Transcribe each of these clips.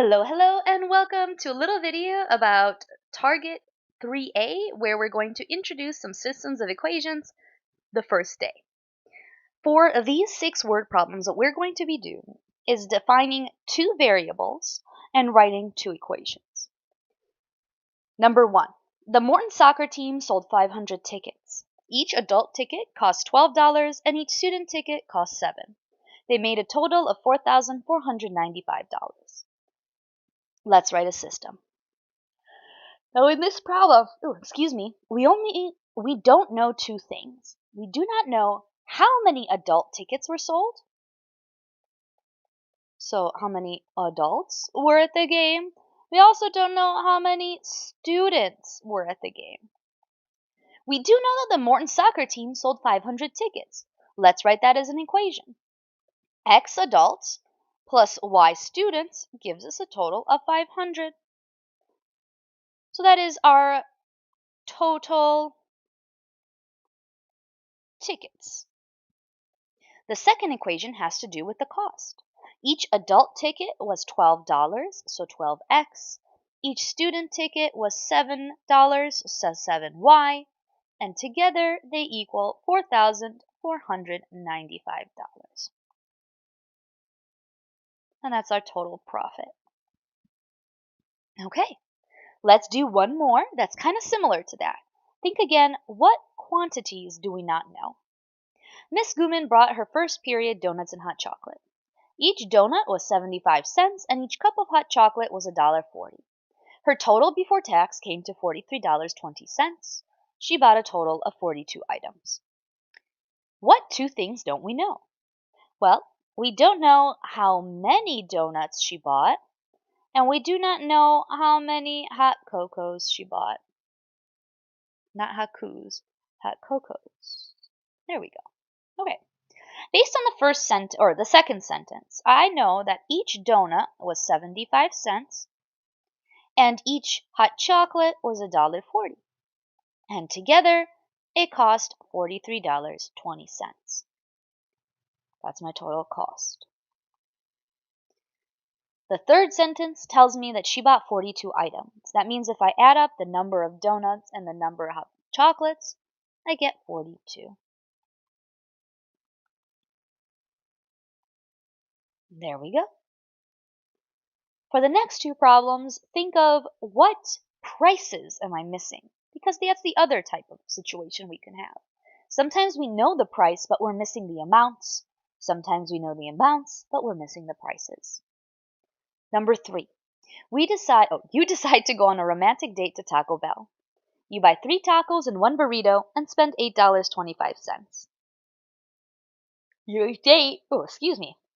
Hello, and welcome to a little video about Target 3A, where we're going to introduce some systems of equations the first day. For these 6 word problems, what we're going to be doing is defining 2 variables and writing 2 equations. Number 1. The Morton soccer team sold 500 tickets. Each adult ticket cost $12 and each student ticket cost $7. They made a total of $4,495. Let's write a system. Now in this problem, we don't know 2 things. We do not know how many adult tickets were sold. So how many adults were at the game? We also don't know how many students were at the game. We do know that the Morton soccer team sold 500 tickets. Let's write that as an equation. X adults plus Y students gives us a total of 500. So that is our total tickets. The second equation has to do with the cost. Each adult ticket was $12, so 12x. Each student ticket was $7, so 7y. And together they equal $4,495. And that's our total profit. Okay, let's do one more that's kind of similar to that. Think again, what quantities do we not know? Miss Gooman brought her first period donuts and hot chocolate. Each donut was 75 cents and each cup of hot chocolate was $1.40. Her total before tax came to $43.20. She bought a total of 42 items. What 2 things don't we know? Well, we don't know how many donuts she bought, and we do not know how many hot cocos she bought. Not hakus, hot cocos. There we go. Okay. Based on the second sentence, I know that each donut was 75 cents and each hot chocolate was $1.40. And together it cost $43.20. That's my total cost. The third sentence tells me that she bought 42 items. That means if I add up the number of donuts and the number of hot chocolates, I get 42. There we go. For the next 2 problems, think of what prices am I missing? Because that's the other type of situation we can have. Sometimes we know the price, but we're missing the amounts. Sometimes we know the amounts, but we're missing the prices. Number 3, you decide to go on a romantic date to Taco Bell. You buy 3 tacos and 1 burrito and spend $8.25. Your date,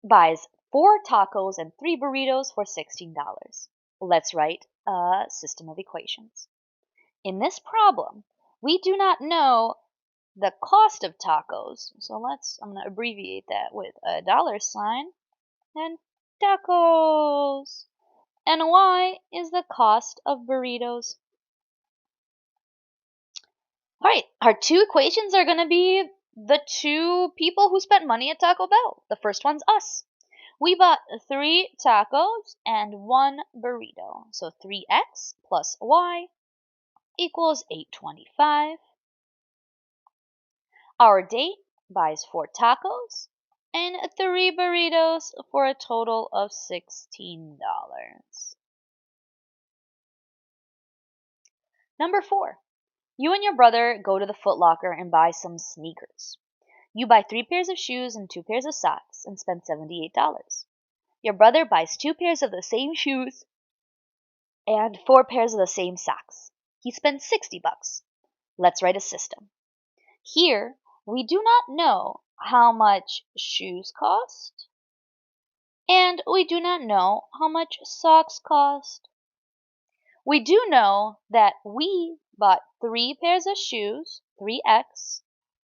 buys 4 tacos and 3 burritos for $16. Let's write a system of equations. In this problem, we do not know the cost of tacos, so I'm going to abbreviate that with a $sign and tacos. And Y is the cost of burritos. All right, our 2 equations are going to be the 2 people who spent money at Taco Bell. The first one's us. We bought 3 tacos and 1 burrito. So 3x plus y equals 825. Our date buys 4 tacos and 3 burritos for a total of $16. Number 4. You and your brother go to the Foot Locker and buy some sneakers. You buy 3 pairs of shoes and 2 pairs of socks and spend $78. Your brother buys 2 pairs of the same shoes and 4 pairs of the same socks. He spends $60. Let's write a system. Here, we do not know how much shoes cost, and we do not know how much socks cost. We do know that we bought 3 pairs of shoes, 3x,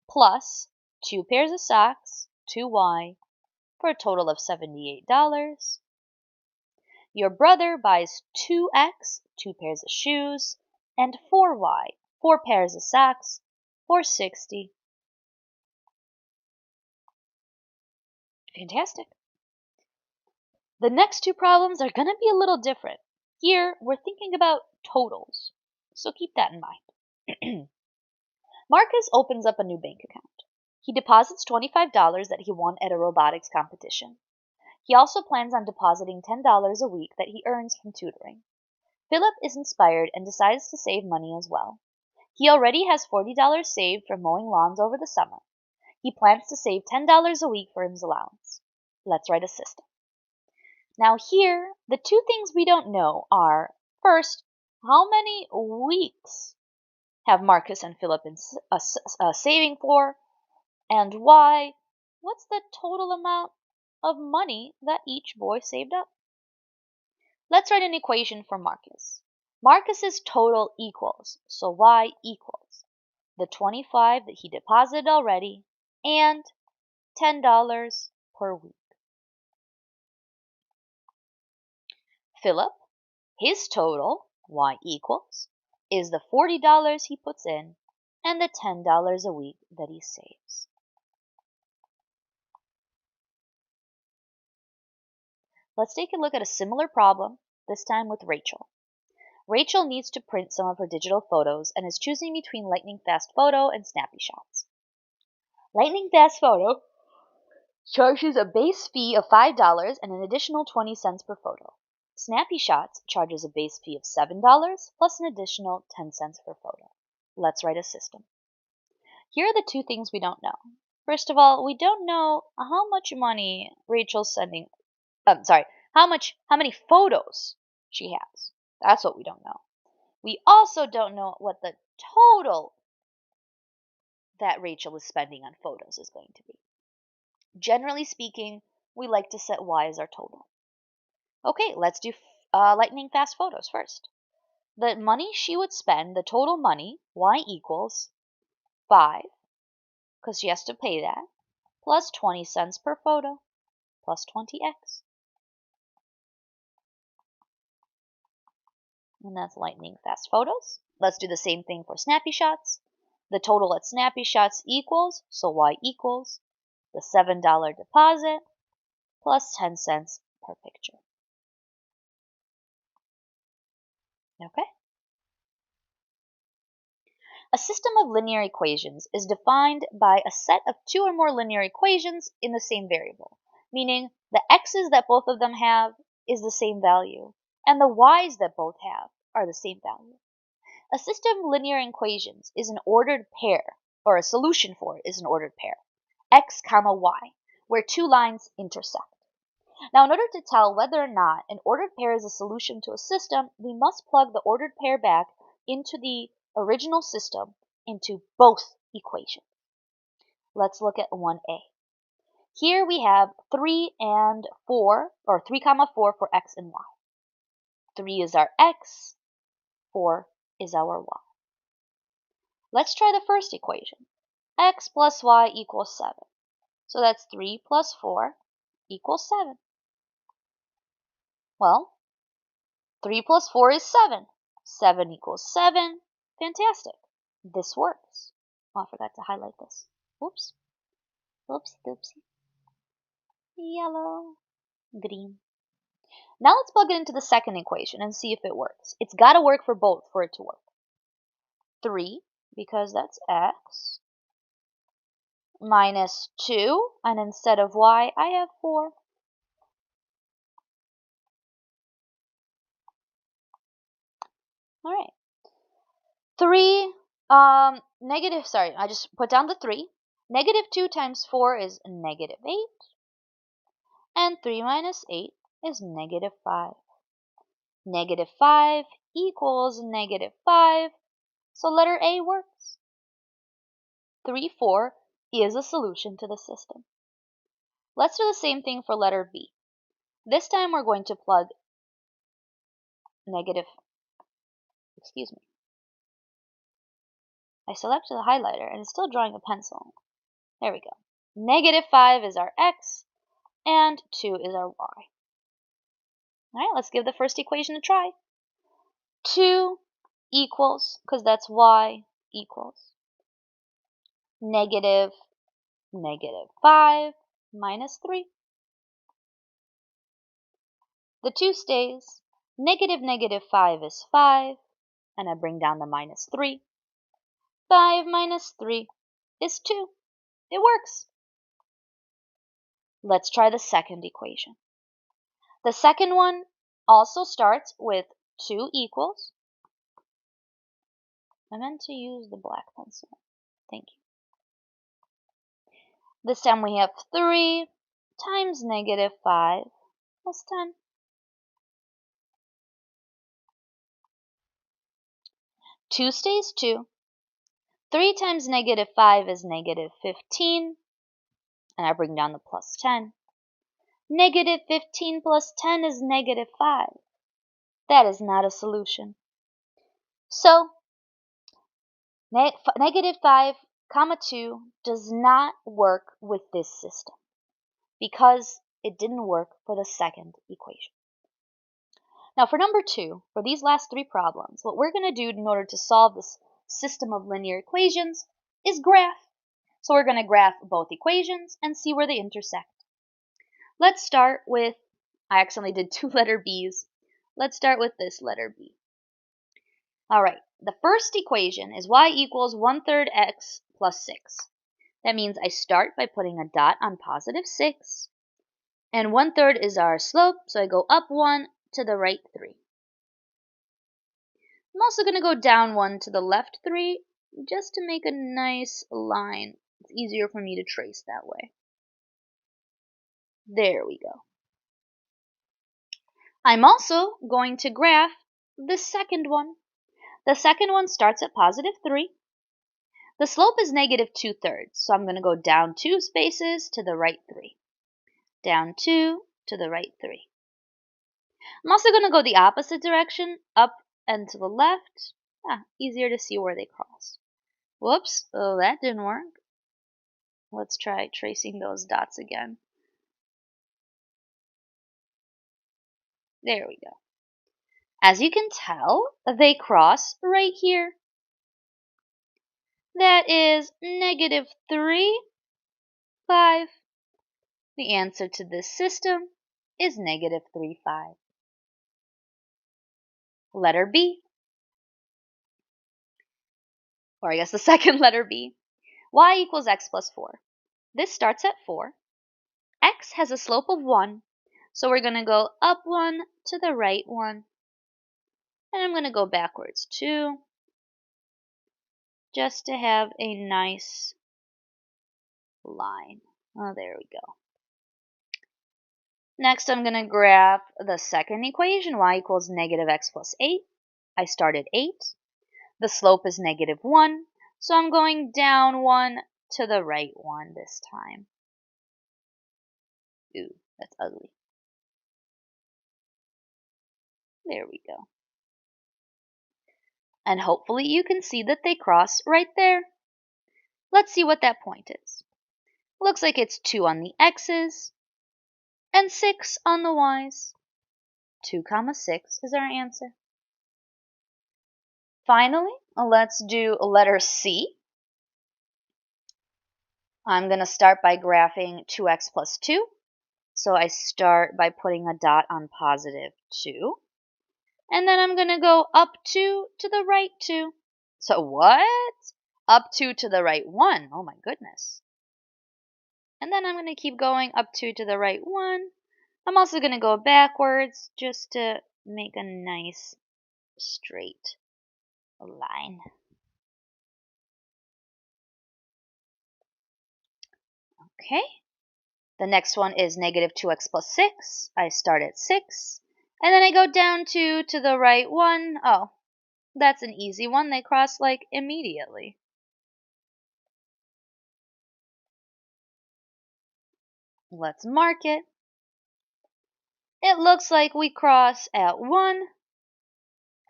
plus 2 pairs of socks, 2y, for a total of $78. Your brother buys 2x, 2 pairs of shoes, and 4y, 4 pairs of socks, for $60. Fantastic. The next two problems are going to be a little different. Here, we're thinking about totals, so keep that in mind. Marcus opens up a new bank account. He deposits $25 that he won at a robotics competition. He also plans on depositing $10 a week that he earns from tutoring. Philip is inspired and decides to save money as well. He already has $40 saved from mowing lawns over the summer. He plans to save $10 a week for his allowance. Let's write a system. Now here, the two things we don't know are, first, how many weeks have Marcus and Philip been saving for, and what's the total amount of money that each boy saved up? Let's write an equation for Marcus. Marcus's total equals, so y equals the 25 that he deposited already and $10 per week. Philip, his total, y equals, is the $40 he puts in and the $10 a week that he saves. Let's take a look at a similar problem, this time with Rachel. Rachel needs to print some of her digital photos and is choosing between Lightning Fast Photo and Snappy Shots. Lightning Fast Photo charges a base fee of $5 and an additional 20 cents per photo. Snappy Shots charges a base fee of $7 plus an additional 10 cents per photo. Let's write a system. Here are the two things we don't know. First of all, we don't know how much money Rachel's sending. How many photos she has. That's what we don't know. We also don't know what the total that Rachel is spending on photos is going to be. Generally speaking, we like to set y as our total. Okay, let's do lightning fast photos first. The money she would spend, the total money, y equals 5, because she has to pay that, plus 20 cents per photo, plus 20x. And that's lightning fast photos. Let's do the same thing for Snappy Shots. The total at Snappy Shots equals, so y equals, the $7 deposit plus 10 cents per picture. Okay? A system of linear equations is defined by a set of two or more linear equations in the same variable, meaning the x's that both of them have is the same value, and the y's that both have are the same value. A system of linear equations is an ordered pair, or a solution for it is an ordered pair, x comma y, where two lines intersect. Now, in order to tell whether or not an ordered pair is a solution to a system, we must plug the ordered pair back into the original system into both equations. Let's look at 1a. Here we have 3 and 4, or 3 comma 4 for x and y. 3 is our x, 4 is our y. Let's try the first equation. X plus y equals 7. So that's 3 plus 4 equals 7. Well, 3 plus 4 is 7. 7 equals 7. Fantastic. This works. Oh, I forgot to highlight this. Oops. Oopsie doopsie. Yellow. Green. Now let's plug it into the second equation and see if it works. It's got to work for both for it to work. 3, because that's x, minus 2, and instead of y, I have 4. All right. 3, I just put down the 3. Negative 2 times 4 is negative 8. And 3 minus 8 is negative 5. Negative 5 equals negative 5. So letter A works. 3, 4 is a solution to the system. Let's do the same thing for letter B. This time we're going to plug I selected the highlighter and it's still drawing a pencil. There we go. Negative 5 is our x and 2 is our y. Alright, let's give the first equation a try. 2 equals, because that's y, equals negative 5 minus 3. The 2 stays. Negative negative 5 is 5, and I bring down the minus 3. 5 minus 3 is 2. It works. Let's try the second equation. The second one also starts with 2 equals. I meant to use the black pencil. Thank you. This time we have 3 times negative 5 plus 10. 2 stays 2. 3 times negative 5 is negative 15. And I bring down the plus 10. Negative 15 plus 10 is negative 5. That is not a solution. So, negative 5, comma 2 does not work with this system because it didn't work for the second equation. Now for number 2, for these last 3 problems, what we're going to do in order to solve this system of linear equations is graph. So we're going to graph both equations and see where they intersect. Let's start with, I accidentally did 2 letter B's. Let's start with this letter B. Alright, the first equation is y equals 1/3 x plus 6. That means I start by putting a dot on positive 6. And 1/3 is our slope, so I go up 1 to the right 3. I'm also going to go down 1 to the left 3 just to make a nice line. It's easier for me to trace that way. There we go. I'm also going to graph the second one. The second one starts at positive 3. The slope is negative 2/3, so I'm going to go down 2 spaces to the right 3. Down 2 to the right 3. I'm also going to go the opposite direction, up and to the left. Easier to see where they cross. Whoops, oh, that didn't work. Let's try tracing those dots again. There we go. As you can tell, they cross right here. That is negative 3, 5. The answer to this system is negative 3, 5. Letter B. Or I guess the second letter B. Y equals x plus 4. This starts at 4. X has a slope of 1, so we're going to go up 1 to the right 1. And I'm going to go backwards 2, just to have a nice line. Oh, there we go. Next, I'm going to graph the second equation, y equals negative x plus 8. I start at 8. The slope is negative 1, so I'm going down 1 to the right 1 this time. Ooh, that's ugly. There we go. And hopefully you can see that they cross right there. Let's see what that point is. Looks like it's 2 on the x's and 6 on the y's. 2, 6 is our answer. Finally, let's do letter C. I'm going to start by graphing 2x plus 2. So I start by putting a dot on positive 2. And then I'm going to go up 2 to the right 2. So what? Up 2 to the right 1. Oh my goodness. And then I'm going to keep going up 2 to the right 1. I'm also going to go backwards just to make a nice straight line. Okay. The next one is negative 2x plus 6. I start at 6. And then I go down 2 to the right 1. Oh, that's an easy one. They cross like immediately. Let's mark it. It looks like we cross at 1,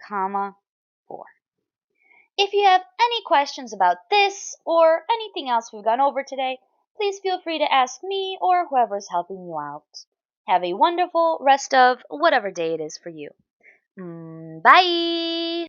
4. If you have any questions about this or anything else we've gone over today, please feel free to ask me or whoever's helping you out. Have a wonderful rest of whatever day it is for you. Bye!